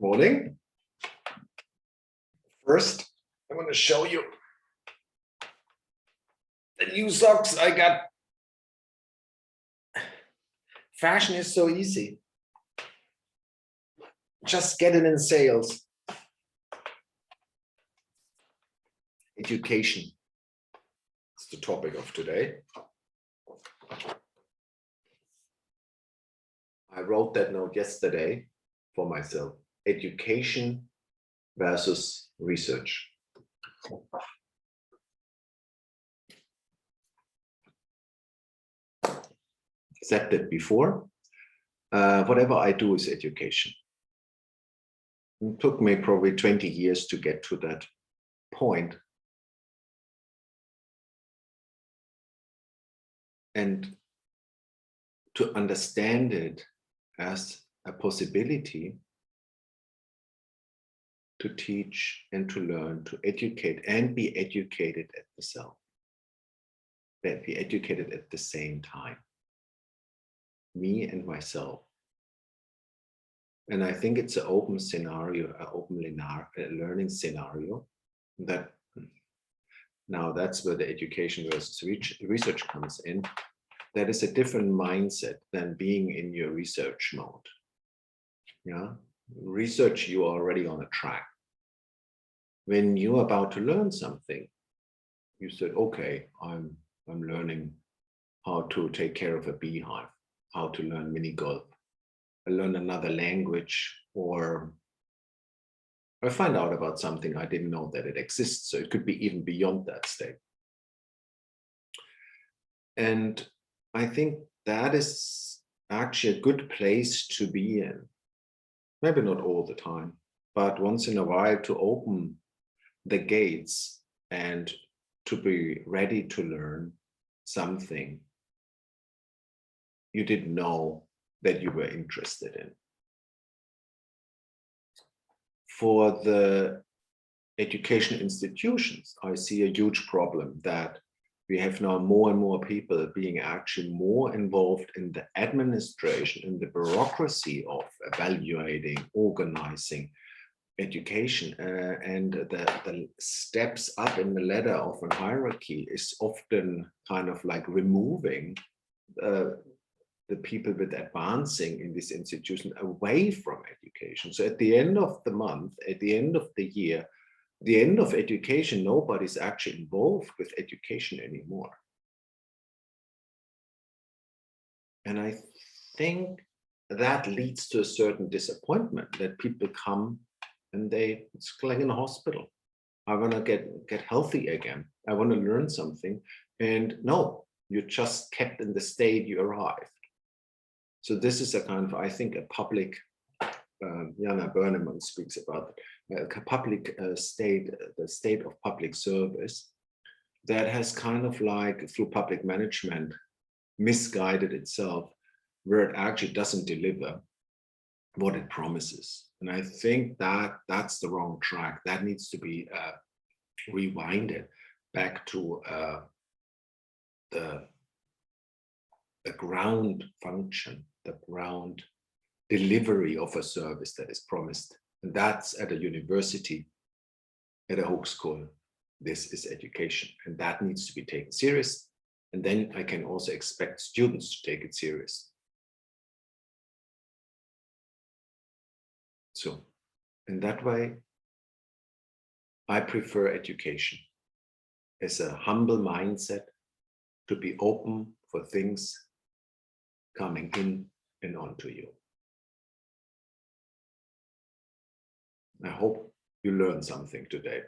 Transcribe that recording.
Morning. First, I want to show you the new socks I got. Fashion is so easy. Just get it in sales. Education is the topic of today. I wrote that note yesterday for myself. Education versus research. Said that before. Whatever I do is education. It took me probably 20 years to get to that point. And to understand it as a possibility to teach and to learn, to educate and be educated at the self. That be educated at the same time. Me and myself. And I think it's an open scenario, an open learning scenario. That now that's where the education versus research comes in. That is a different mindset than being in your research mode. Yeah, research, you are already on a track. When you're about to learn something, you said, okay, I'm learning how to take care of a beehive, how to learn mini golf, I learn another language, or I find out about something I didn't know that it exists. So it could be even beyond that state. And I think that is actually a good place to be in. Maybe not all the time, but once in a while to open the gates and to be ready to learn something you didn't know that you were interested in. For the education institutions, I see a huge problem that we have now more and more people being actually more involved in the administration, in the bureaucracy of evaluating, organizing education, and the steps up in the ladder of a hierarchy is often kind of like removing the people with advancing in this institution away from education. So at the end of the month, at the end of the year, the end of education, nobody's actually involved with education anymore. And I think that leads to a certain disappointment that people come and it's like in a hospital. I want to get healthy again. I want to learn something. And no, you just kept in the state you arrived. So this is a kind of, I think, a public, Jana Bernemann speaks about it, a public state, the state of public service that has kind of like through public management misguided itself, where it actually doesn't deliver what it promises. And I think that that's the wrong track. That needs to be rewinded back to the ground function, the ground delivery of a service that is promised. And that's at a university, at a hochschule. This is education, and that needs to be taken serious. And then I can also expect students to take it serious. So in that way, I prefer education as a humble mindset to be open for things coming in and onto you. I hope you learned something today.